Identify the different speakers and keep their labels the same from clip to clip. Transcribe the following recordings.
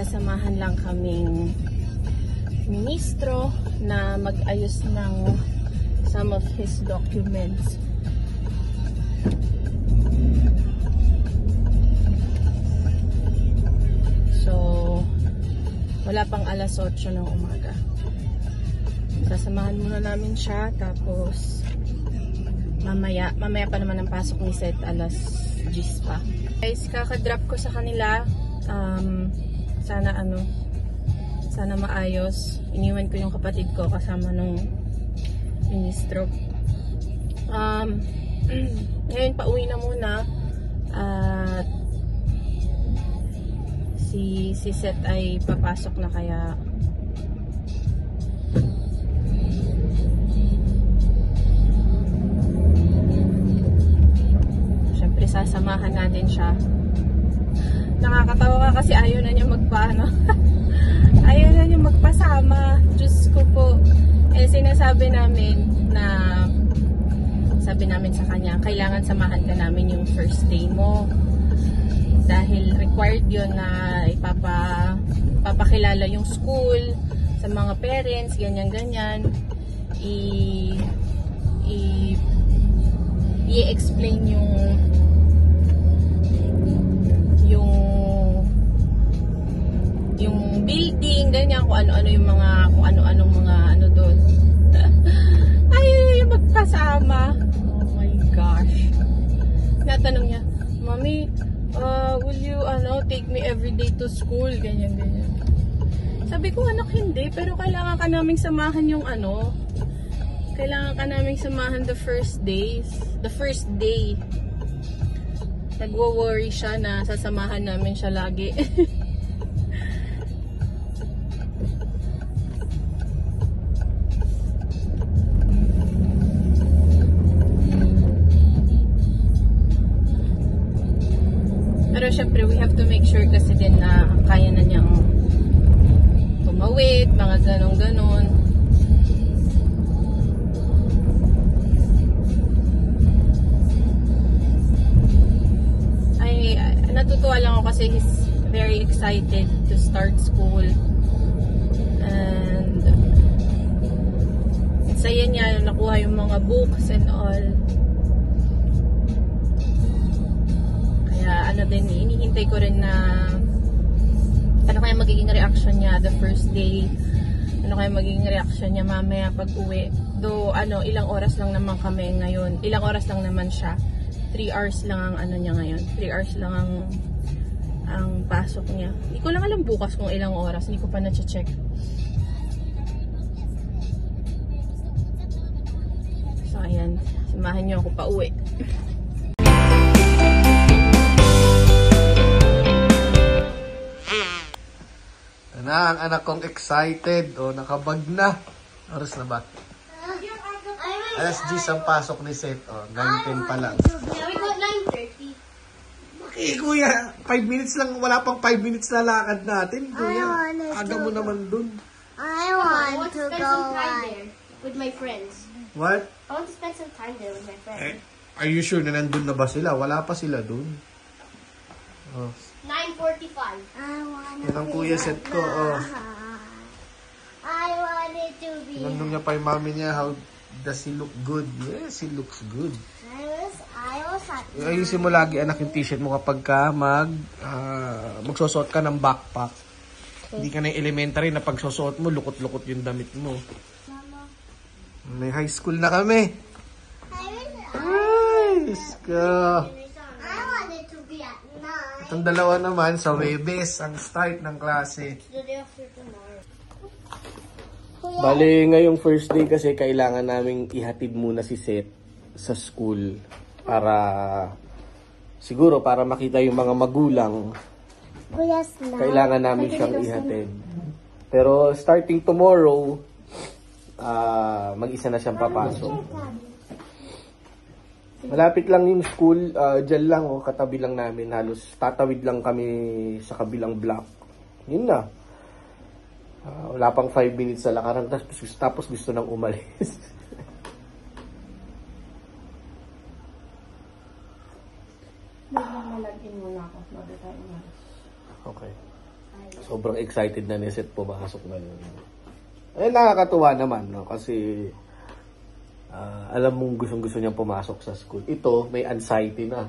Speaker 1: sasamahan lang kaming ministro na mag-ayos ng some of his documents. So, wala pang alas 8 ng umaga. Sasamahan muna namin siya, tapos mamaya pa naman ang pasok ni Seth, alas 10 pa. Guys, kakadrop ko sa kanila. Sana maayos. Iniwan ko yung kapatid ko kasama nung ministro. Ngayon pauwi na muna. At si Seth ay papasok na, kaya syempre sasamahan natin siya. Nakakatawa ka kasi ayaw na niya ayaw na niya magpasama. Diyos ko po. Sinasabi namin sa kanya, kailangan samahan ka namin yung first day mo. Dahil required yun na ipapakilala yung school sa mga parents, ganyan-ganyan. I-explain yung building, ganyan, kung ano-anong mga ano doon. Ayaw yung magkasama. Oh my gosh. Natanong niya, Mommy, will you take me every day to school? Ganyan. Sabi ko, anak, hindi. Pero kailangan ka naming samahan kailangan ka naming samahan the first day. Nagwo-worry siya na sasamahan namin siya lagi. Pero syempre, we have to make sure kasi din na kaya na niyang tumawid, mga ganon-ganon. Natutuwa lang ako kasi he's very excited to start school. And saya niya nakuha yung mga books and all. Hinihintay ko rin na ano kaya magiging reaction niya the first day, ano kaya magiging reaction niya mamaya pag uwi. Though ilang oras lang naman kami ngayon, ilang oras lang naman siya, 3 hours lang ang niya ngayon, 3 hours lang ang pasok niya. Hindi ko lang alam bukas kung ilang oras, hindi ko pa na-check. So ayan, samahan niyo ako pa uwi.
Speaker 2: Na, ang anak kong excited. Nakabag na. Oras na ba? Alas 10 ang pasok ni Seth. 9:10 pa lang.
Speaker 3: We got 9:30.
Speaker 2: Okay, kuya. 5 minutes lang. Wala pang 5 minutes na lakad natin, kuya. Aga mo naman dun.
Speaker 3: I want to go there with my friends.
Speaker 2: What?
Speaker 3: I want to spend some time there with my friends.
Speaker 2: Are you sure na nandun na ba sila? Wala pa sila dun.
Speaker 3: 9:45.
Speaker 2: Yan ang kuya Seth ko.
Speaker 3: I wanted to be.
Speaker 2: Nandun niya pa yung mami niya. How does he look good? Yes, he looks good.
Speaker 3: I was happy.
Speaker 2: Ayusin mo lagi anak yung t-shirt mo kapag ka magsusuot ka ng backpack. Hindi ka na yung elementary na pagsusuot mo, lukot-lukot yung damit mo.
Speaker 3: Mama.
Speaker 2: May high school na kami. Ay, iska.
Speaker 3: I wanted to be at 9.
Speaker 2: Itong dalawa naman sa Webes, ang start ng klase.
Speaker 3: The day after tomorrow.
Speaker 2: Bale, ngayong first day kasi kailangan naming ihatid muna si Seth sa school para siguro para makita yung mga magulang. Kailangan namin siyang ihatid. Pero starting tomorrow, mag-isa na siyang papasok. Malapit lang yung school, dyan lang, katabi lang namin. Halos tatawid lang kami sa kabilang block. Yun na. Wala pang 5 minutes sa lakaran, tapos gusto nang umalis.
Speaker 1: Malagin muna ako bago tayo umalis.
Speaker 2: Okay. Sobrang excited na ni Seth pumasok ngayon. Eh, nakakatuwa naman, no? Kasi alam mong gustong-gusto niyang pumasok sa school. Ito, may anxiety na.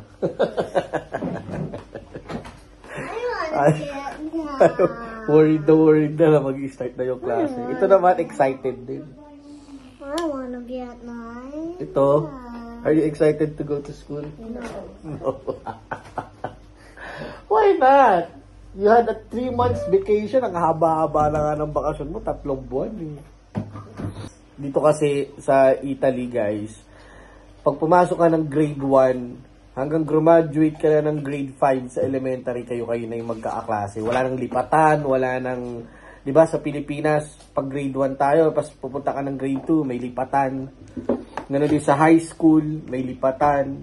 Speaker 2: Worried na mag-start na yung klase. Ito naman, excited din.
Speaker 3: I want to get mine.
Speaker 2: Ito, are you excited to go to school? No. Why not? You had a 3 months vacation. Ang haba-haba na nga ng bakasyon mo. 3 buwan eh. Dito kasi sa Italy, guys, pag pumasok ka ng grade 1, hanggang graduate ka na ng grade 5 sa elementary, kayo na yung magkakaklase. Wala nang lipatan, wala nang, di ba sa Pilipinas, pag grade 1 tayo, pas pupunta ka ng grade 2, may lipatan. Ganun din sa high school, may lipatan.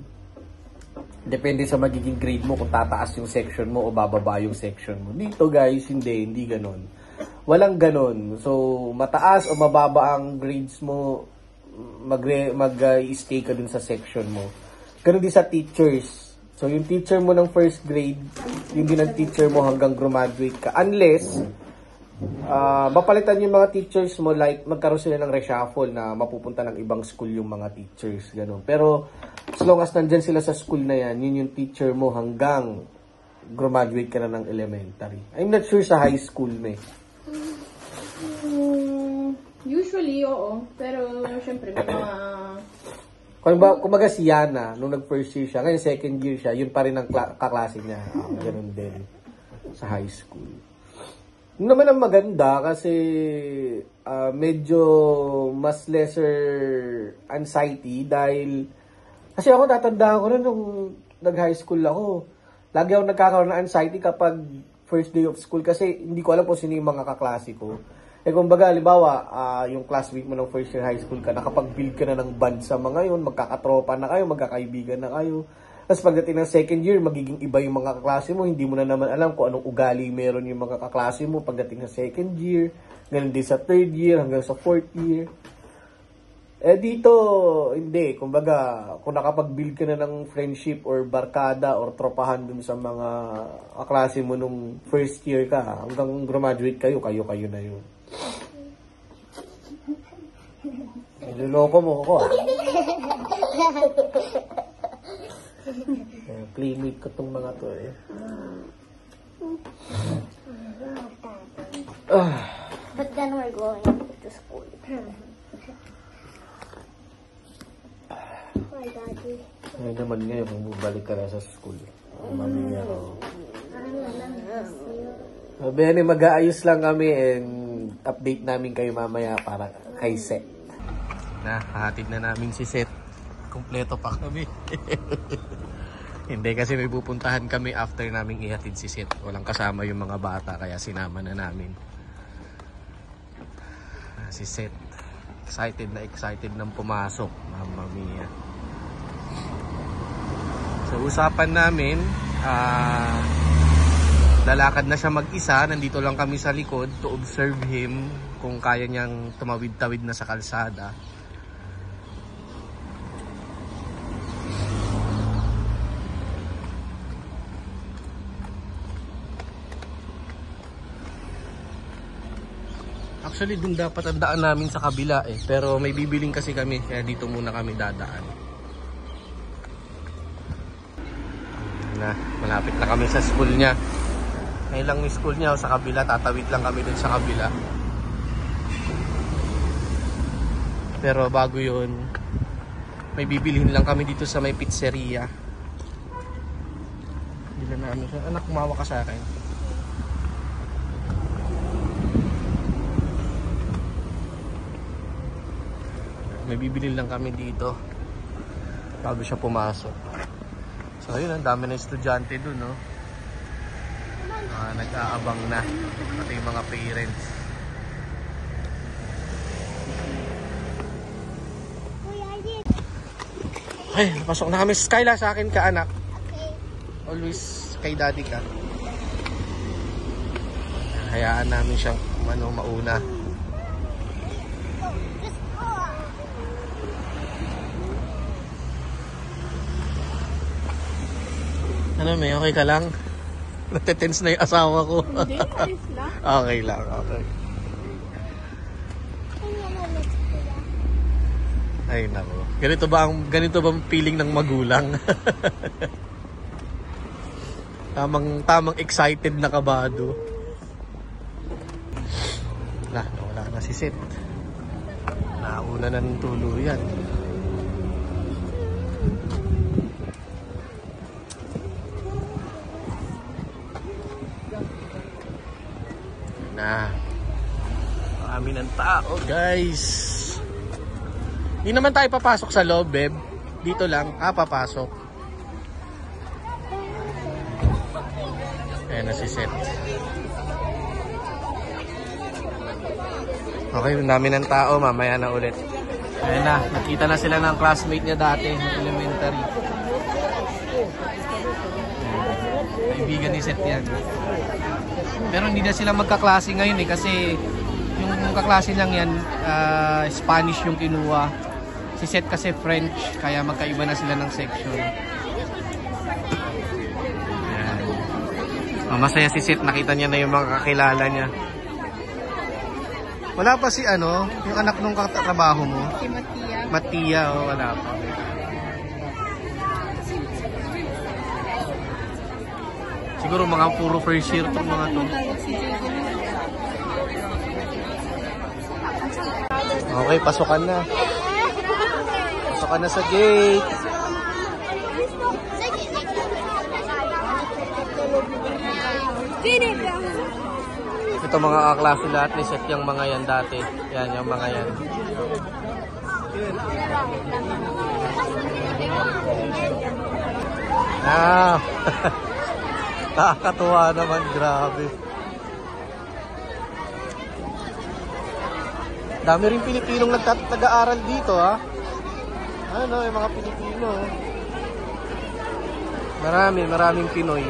Speaker 2: Depende sa magiging grade mo kung tataas yung section mo o bababa yung section mo. Dito guys, hindi ganun. Walang ganun. So, mataas o mababa ang grades mo, mag-stay ka dun sa section mo. Ganun din sa teachers. So, yung teacher mo ng first grade, yung din ang teacher mo hanggang graduate ka. Unless, mapalitan yung mga teachers mo, like, magkaroon sila ng reshuffle na mapupunta ng ibang school yung mga teachers. Ganun. Pero, as long as nandyan sila sa school na yan, yun yung teacher mo hanggang graduate ka na ng elementary. I'm not sure sa high school, may.
Speaker 1: Usually, oo. Pero, syempre, may mga...
Speaker 2: Kumbaga si Yana, nung nag-first year siya, ngayon second year siya, yun pa rin ang kaklase niya. Ganun din sa high school. Yun naman ang maganda kasi medyo mas lesser anxiety dahil kasi ako tatandaan ko rin nung nag-high school ako. Lagi ako nagkakaroon ng anxiety kapag first day of school kasi hindi ko alam kung sino yung mga kaklase ko. Eh kumbaga, halimbawa, yung classmate mo ng first year high school ka, nakapag-build ka na ng band sa mga yun, magkakatropa na kayo, magkakaibigan na kayo. Tapos pagdating ng second year, magiging iba yung mga kaklase mo, hindi mo na naman alam kung anong ugali meron yung mga kaklase mo pagdating sa second year, ganun din sa third year, hanggang sa fourth year. Eh dito, hindi. Kumbaga, kung nakapag-build ka na ng friendship or barkada or tropahan dun sa mga kaklase mo nung first year ka, hanggang graduate kayo na yun. Niloloko mo ako Playmate ko tong mga to eh.
Speaker 3: But then we're going to school. Hi, Daddy.
Speaker 2: Ngayon naman ngayon, kung bumalik ka na sa school. Mami niya ako. Sabi mag-aayos lang kami and update namin kayo mamaya para kay Seth. Hahatid na namin si Seth. Kompleto pa kami. Hindi kasi may pupuntahan kami after naming ihatid si Seth. Walang kasama yung mga bata kaya sinama na namin. Si Seth. Excited nang pumasok. Mamma mia. So usapan namin, lalakad na siya mag-isa, nandito lang kami sa likod to observe him kung kaya niyang tumawid-tawid na sa kalsada. Actually, dun dapat ang daan namin sa kabila eh. Pero may bibiling kasi kami, kaya dito muna kami dadaan. Malapit na kami sa school niya. Ngayon lang yung school niya o sa kabila, tatawid lang kami dun sa kabila. Pero bago yun, may bibilhin lang kami dito sa may pizzeria. Bilan namin siya. Anak, kumawa ka sa akin. May bibilhin lang kami dito bago siya pumasok. So ayun, ang dami na estudyante dun, no? Nag-aabang na pati yung mga parents. Ay, pasok na kami. Skyla, sa akin ka, anak. Always kay daddy ka. Hayaan namin siyang mauna. Ano, may okay ka lang? Natetense na yung asawa ko.
Speaker 1: Hindi, ayos lang.
Speaker 2: Okay lang, okay. Ay nako. Ganito ba ang feeling ng magulang? tamang excited na kabado. Wala na si Seth. Nauna na ng tuluyan. Marami ng tao, guys. Hindi naman tayo papasok sa loob, Beb. Dito lang. Papasok. Ayan na si Seth. Okay, dami ng tao. Mamaya na ulit. Ayan na. Nakita na sila ng classmate niya dati ng elementary. Kaibigan ni Seth yan. Pero hindi na sila magkaklase ngayon kasi yung kaklase niyang yan, Spanish yung kinuha. Si Seth kasi French, kaya magkaiba na sila ng section. Ayan. Masaya si Seth, nakita niya na yung mga kakilala niya. Wala pa si yung anak nung katrabaho mo?
Speaker 1: Si Matia.
Speaker 2: Matia, wala pa. Siguro mga puro first year itong mga to. Okay, pasokan na. Pasokan na sa gate. Ito mga kaklase lahat ni Seth yung mga yan dati. Yan, yung mga yan. Nakakatuwa naman, grabe. Dami rin Pilipinong nag-aaral dito, ha? Yung mga Pilipino. Maraming Pinoy.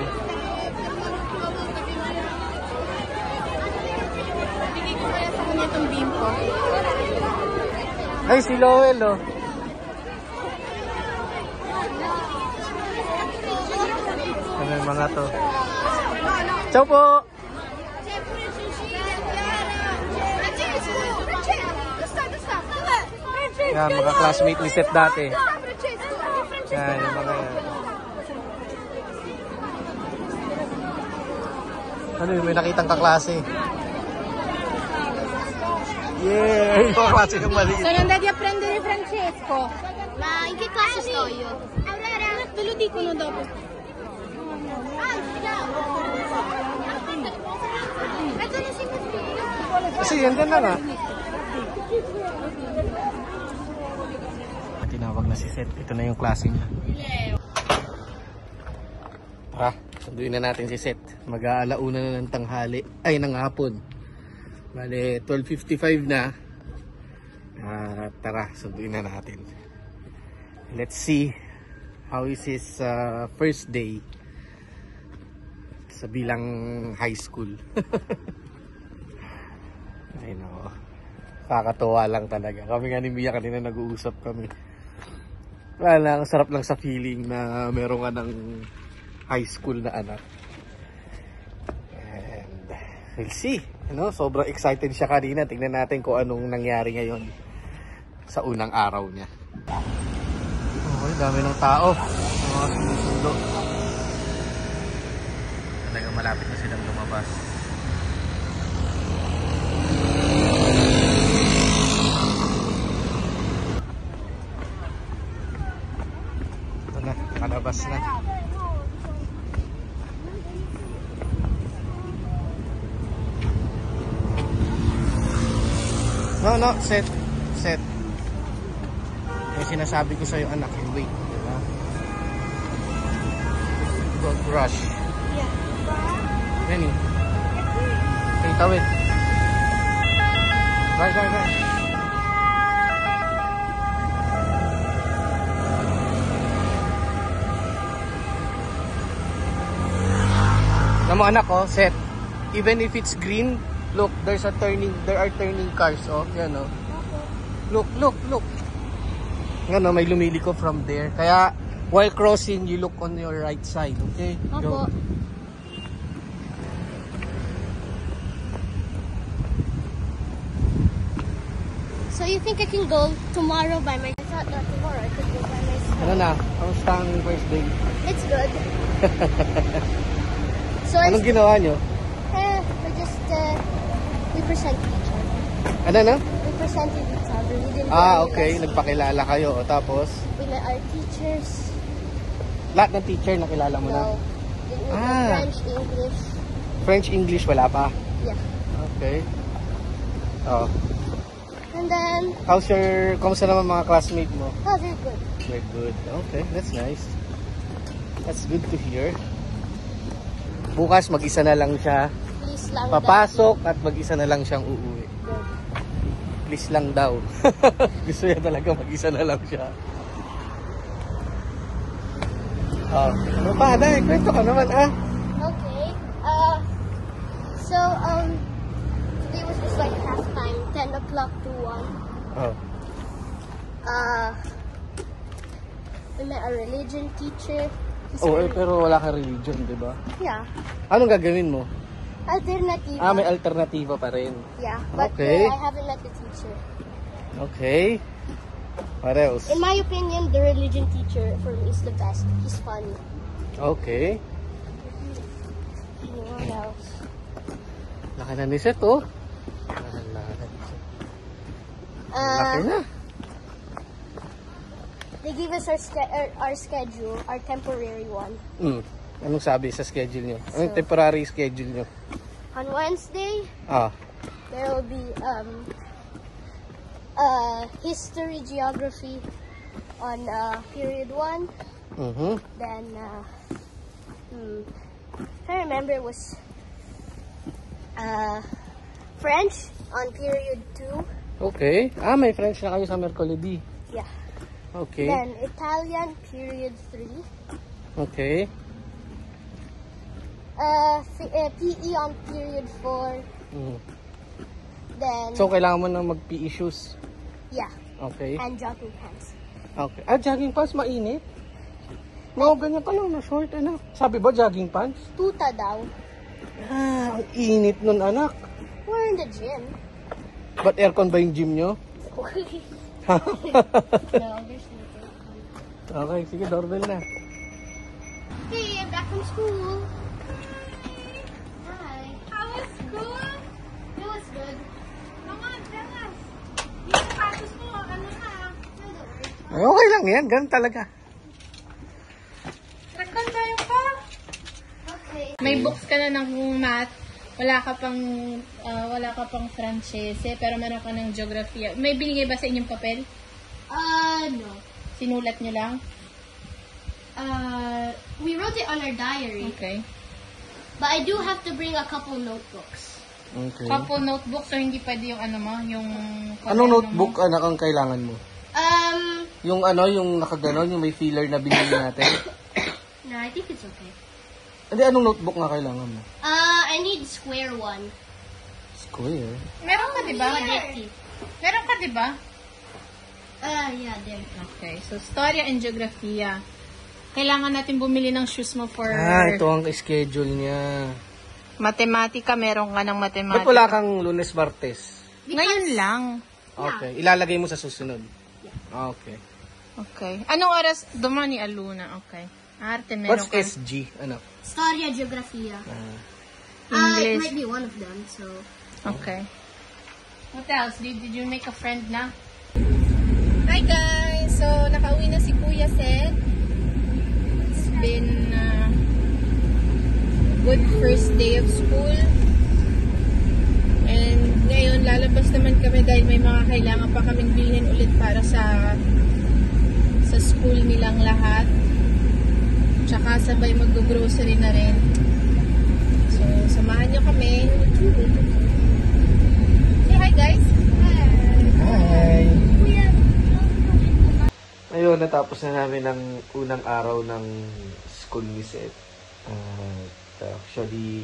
Speaker 1: Bigay ko kaya sa kanya itong beam ko.
Speaker 2: Ay, si Lowell, oh. Ano yung mga to? Ciao po! Yan, mga classmate ni Seth dati. Yan, yung mga yan. Ano yun, may nakitang kaklase. Yay! Yung kaklase ng maliit.
Speaker 1: Sono andati a prendere Francesco.
Speaker 3: Ma in che classe sto io?
Speaker 1: Te lo dicono dopo.
Speaker 2: Kasi yan din na nga. Tinawag na si Seth. Ito na yung klase niya. Tara, sunduin na natin si Seth. Mag-aalauna na ng tanghali. Ay, ng hapon. Bale, 12:55 na. Tara, sunduin na natin. Let's see how is his first day sa bilang high school. Ay nako. Kakatuwa lang talaga. Kami nga ni Mia kanina nag-uusap kami. Wala, ang sarap lang sa feeling na meron ka ng high school na anak. And we'll see. Sobrang excited siya kanina. Tingnan natin kung anong nangyari ngayon sa unang araw niya. Okay, dami ng tao. Mga sumusundo. Talagang malapit na silang lumabas. Ito na, kalabas na. No, Seth. Yung sinasabi ko sa'yo anak, wait. Diba? Don't rush. Renny. Okay, tawid. Right. Alam mo anak, Seth. Even if it's green, look, there are turning cars, yan, Look. Yan, may lumiliko from there. Kaya, while crossing, you look on your right side, okay?
Speaker 3: Opo. So you think I can go tomorrow by myself? I thought not tomorrow. I could go by myself.
Speaker 2: Ano na? Kamusta ang first day?
Speaker 3: It's good. So
Speaker 2: Anong ginawa nyo?
Speaker 3: we presented each other.
Speaker 2: Ano na?
Speaker 3: We presented each other. We didn't do
Speaker 2: Ah,
Speaker 3: any
Speaker 2: okay.
Speaker 3: lessons.
Speaker 2: Nagpakilala kayo. O, tapos,
Speaker 3: We met our teachers.
Speaker 2: lahat ng teacher nakilala mo na?
Speaker 3: No. We met
Speaker 2: Ah.
Speaker 3: French, English.
Speaker 2: French, English, wala pa?
Speaker 3: Yeah.
Speaker 2: Okay. Oh.
Speaker 3: And then,
Speaker 2: Kamusta naman mga classmate mo?
Speaker 3: they're good.
Speaker 2: Very good. Okay, that's nice. That's good to hear. Bukas mag-isa na lang siya.
Speaker 3: Please lang.
Speaker 2: Papasok at mag-isa na lang siyang uuwi.
Speaker 3: Daddy.
Speaker 2: Please lang daw. Gusto niya talaga mag-isa na lang siya. Oh, ano pa? Dahil, kwento ka naman ah.
Speaker 3: Okay. Today was just like halftime, 10 o'clock to 1.
Speaker 2: Oh.
Speaker 3: We met a religion teacher.
Speaker 2: Oh, pero wala kang religion, di ba?
Speaker 3: Yeah.
Speaker 2: Anong gagawin mo?
Speaker 3: Alternative.
Speaker 2: Ah, may alternatiba pa rin.
Speaker 3: Yeah, but
Speaker 2: Okay.
Speaker 3: I haven't met the teacher.
Speaker 2: Okay. What else?
Speaker 3: In my opinion, the religion teacher for me is the best. He's funny.
Speaker 2: Okay.
Speaker 3: What else?
Speaker 2: Laki na ni Seth, oh. Laki na.
Speaker 3: They gave us our schedule, our temporary one.
Speaker 2: Anong sabi sa schedule nyo? Anong
Speaker 3: So-
Speaker 2: temporary schedule nyo?
Speaker 3: On Wednesday,
Speaker 2: Ah,
Speaker 3: there will be history, geography on period 1. Then, if I remember, it was French on period 2.
Speaker 2: okay. Ah, may French na kayo sa Mercoledi.
Speaker 3: Yeah.
Speaker 2: Okay.
Speaker 3: Then Italian period 3.
Speaker 2: Okay.
Speaker 3: PE on period 4. Then,
Speaker 2: So, kailangan mo na mag-PE shoes.
Speaker 3: yeah,
Speaker 2: Okay.
Speaker 3: and jogging pants.
Speaker 2: Okay. Ah, jogging pants, mainit? No, ganyan ka lang na short, anak. Sabi ba jogging pants?
Speaker 3: Tuta daw.
Speaker 2: Ah, ang init nun, anak.
Speaker 3: We're in the gym.
Speaker 2: Ba't aircon ba yung gym nyo?
Speaker 3: No, there's nothing.
Speaker 2: Okay, sige, doorbell na.
Speaker 3: Hey, I'm back from school. Hi.
Speaker 1: How was school?
Speaker 3: It was good.
Speaker 1: Come on, tell us. Yung sapatos mo, ano na?
Speaker 2: Ay, okay lang yan, ganun talaga.
Speaker 1: Rakon tayo pa.
Speaker 3: Okay.
Speaker 1: May books ka na ng math. Wala ka pang Frances, pero meron ka ng geography. May binigay ba sa inyong papel?
Speaker 3: No.
Speaker 1: Sinulat nyo lang?
Speaker 3: We wrote it on our diary,
Speaker 1: Okay.
Speaker 3: but I do have to bring a couple notebooks.
Speaker 2: Okay.
Speaker 1: Couple notebooks, so hindi pwede yung ano mo, yung...
Speaker 2: Anong notebook, anak, ang kailangan mo?
Speaker 3: Um,
Speaker 2: Yung ano, yung nakaganon, yung may filler na binili natin?
Speaker 3: no, I think it's okay.
Speaker 2: Hindi, anong notebook nga kailangan mo?
Speaker 3: I need square one.
Speaker 2: Square?
Speaker 1: Meron ka, di ba?
Speaker 3: Here.
Speaker 1: Meron ka, di ba?
Speaker 3: Yeah, there.
Speaker 1: Okay, so Storya and Geografia. Kailangan natin bumili ng shoes mo for
Speaker 2: Ah, ito ang schedule niya.
Speaker 1: matematika. Meron ka ng
Speaker 2: Ba't
Speaker 1: matematika.
Speaker 2: wala kang Lunes, Martes?
Speaker 1: Ngayon lang.
Speaker 2: Okay, ilalagay mo sa susunod. Okay.
Speaker 1: Okay. Anong oras? Dumani Aluna. Okay. Arte, meron
Speaker 2: What's
Speaker 1: ka.
Speaker 2: SG, anak?
Speaker 3: Storia Geografia. It
Speaker 1: English.
Speaker 3: might be one of them, so.
Speaker 1: Okay. What else? Did you make a friend na? Hi guys! So, nakauwi na si Kuya Seth. It's been good first day of school. And ngayon, lalabas naman kami dahil may mga kailangan pa kaming bilhin ulit para sa school nilang lahat. Tsaka sabay mag-grocery na rin. So, samahan nyo kami. Say hi guys!
Speaker 2: Hi! Ayun, natapos na namin ang unang araw ng school ni Seth. Actually,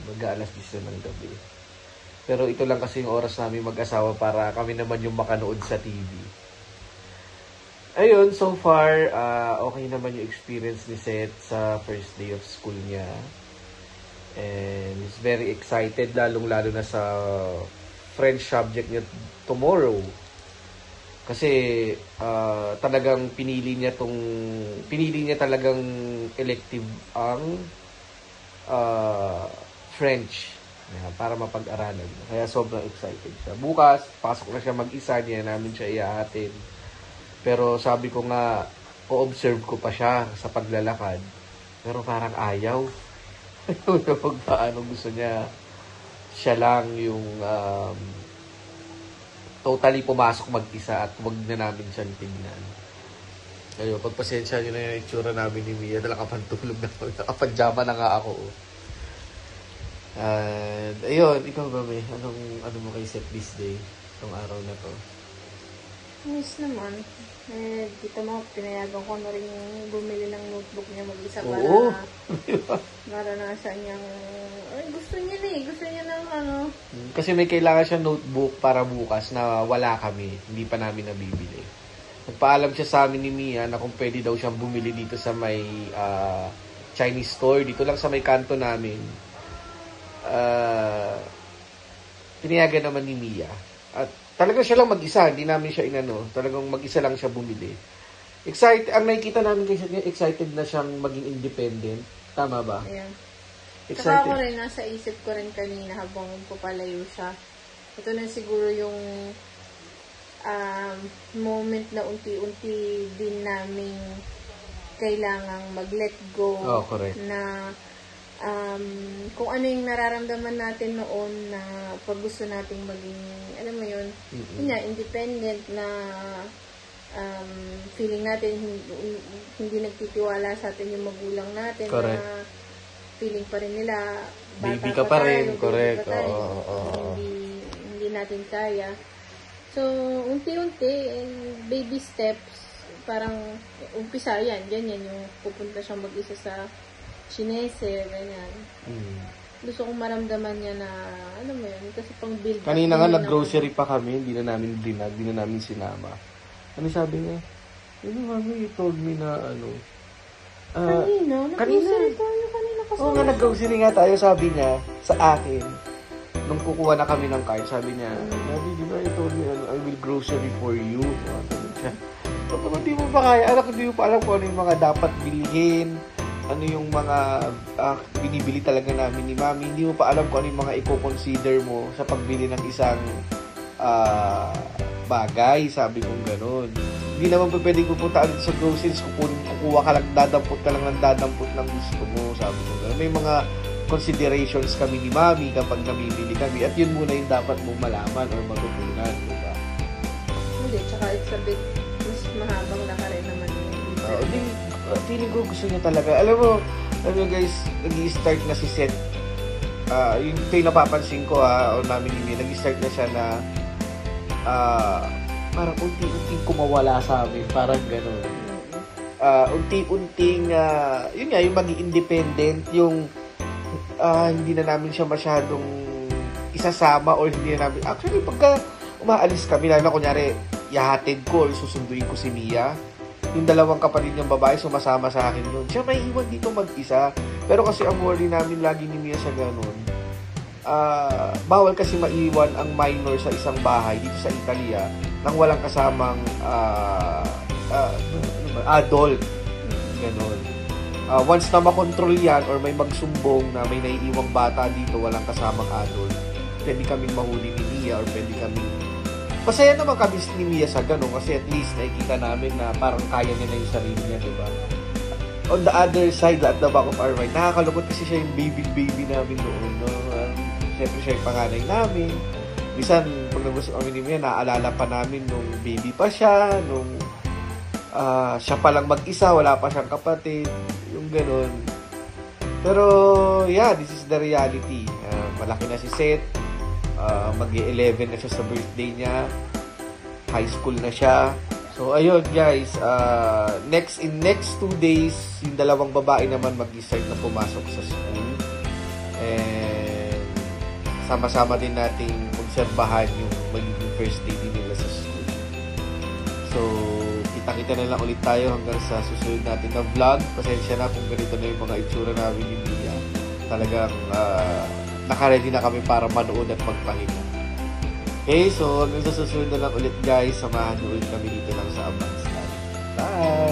Speaker 2: mag-aalas 10 ng gabi. Pero ito lang kasi yung oras namin mag-asawa para kami naman yung makanood sa TV. Ayun, so far, okay naman yung experience ni Seth sa first day of school niya. And he's very excited, lalong-lalo na sa French subject niya tomorrow. Kasi talagang pinili niya talagang elective ang French. Ayan, para mapag-aralan. Kaya sobrang excited siya. Bukas, pasok na siya mag-isa. Niya namin siya iaatin. Pero sabi ko nga, o-observe ko pa siya sa paglalakad. Pero parang ayaw. Paano gusto niya, siya lang yung totally pumasok mag-isa at wag na namin siyang tingnan. Ayun, pagpasensya nyo na yung itsura namin ni Mia. Nakapantulog na ako. Nakapajama na nga ako. And, ayun, ikaw ba, May? Ano mo kay set this day? Itong araw na to?
Speaker 1: Yes naman. Dito mo, pinayagan ko na rin bumili ng notebook niya mag-isa
Speaker 2: Oo.
Speaker 1: para nasa niyang, gusto niya na eh. Gusto niya ng
Speaker 2: Kasi may kailangan siya notebook para bukas na wala kami. Hindi pa namin nabibili. Nagpaalam siya sa amin ni Mia na kung pwede daw siyang bumili dito sa may Chinese store. Dito lang sa may kanto namin. Pinayagan naman ni Mia. At talagang siya lang mag-isa. Hindi namin siya inano. Talagang mag-isa lang siya bumili. Excited. Ang nakikita namin kasi excited na siyang maging independent. Tama ba?
Speaker 1: Ayan.
Speaker 2: Excited.
Speaker 1: Saka ako rin, nasa isip ko rin kanina habang papalayo siya. Ito na siguro yung moment na unti-unti din namin kailangang mag-let go.
Speaker 2: Oh, correct.
Speaker 1: Na kung ano yung nararamdaman natin noon na pag gusto nating maging, alam mo yun, independent na feeling natin hindi nagtitiwala sa atin yung magulang natin.
Speaker 2: Correct.
Speaker 1: Na feeling pa rin nila bata
Speaker 2: baby ka pa rin,
Speaker 1: tayo,
Speaker 2: correct.
Speaker 1: baby pa tayo.
Speaker 2: Oo.
Speaker 1: Hindi natin kaya. So, unti-unti, baby steps, parang umpisa yan, ganyan yung pupunta siyang mag-isa sa Chinese, ganyan. Gusto kong maramdaman niya na, ano mo yun, kasi pang build up.
Speaker 2: Kanina nga, nag-grocery pa kami, hindi na namin dinag, hindi na namin sinama. Ano sabi niya? Mami, you told me na,
Speaker 1: Nag-grocery tayo kanina kasi.
Speaker 2: Oo nga, nag-grocery nga tayo, sabi niya, sa akin. Nung kukuha na kami ng card, sabi niya, Daddy, di ba, you told me, I will grocery for you. Sabi niya, kapag hindi mo pa kaya, anak, hindi mo pa alam kung ano yung mga dapat bilhin, ano yung mga binibili talaga namin ni Mami. Hindi mo pa alam kung ano yung mga i-consider mo sa pagbili ng isang bagay. Sabi kong ganun. Hindi naman pa pwedeng pupunta ulit sa groceries. Kukuha ka lang, dadampot ka lang ng dadampot ng gusto mo. Sabi kong ganun. May mga considerations kami ni Mami kapag namimili kami. At yun muna yung dapat mong malaman or matutunan. Diba?
Speaker 1: Hindi, tsaka it's a bit mas mahabang lakarin naman yung
Speaker 2: feeling ko gusto niya talaga. Alam mo guys, nag-i-start na si Seth. Ito yung napapansin ko o namin ni Mia, nag-i-start na siya na parang unti-unting kumawala sa amin. Parang gano'n. Unti-unting yun nga, yung maging independent, yung hindi na namin siya masyadong isasama or hindi na namin. Actually, pagka umaalis kami, lalo na kunyari, yahatid ko or susunduin ko si Mia, yung dalawang kapatid niyang babae sumasama sa akin doon. Siya may iwan dito mag-isa. Pero kasi ang worry namin lagi ni Mia sa ganun, bawal kasi maiwan ang minor sa isang bahay dito sa Italia nang walang kasamang adult. Ganun. Once na makontrol yan or may magsumbong na may naiiwang bata dito walang kasamang adult, pwede kaming mahuli ni Mia or pwede kaming masaya naman kami ni Mia sa ganun kasi at least nakikita namin na parang kaya niya na yung sarili niya, diba? On the other side, at the back of our mind, nakakalungkot kasi siya yung baby namin noon. No? Siyempre siya yung panganay namin. Minsan, pag nag-usap kami ni Mia, naalala pa namin nung baby pa siya, nung siya pa lang mag-isa, wala pa siyang kapatid, yung ganun. Pero, yeah, this is the reality. Malaki na si Seth. Mag-11 na siya sa birthday niya. High school na siya. So, ayun guys. Next 2 days, yung dalawang babae naman mag-start na pumasok sa school. And sama-sama din nating obserbahan yung magiging first day din nila sa school. So, kita-kita na lang ulit tayo hanggang sa susunod natin na vlog. Pasensya na kung ganito na yung mga itsura namin ni Mia. Talagang naka-ready na kami para manood at magpahinga. Okay, so hanggang sa susunod na lang ulit guys. Samahan niyo ulit kami dito lang sa Abanslan. Bye!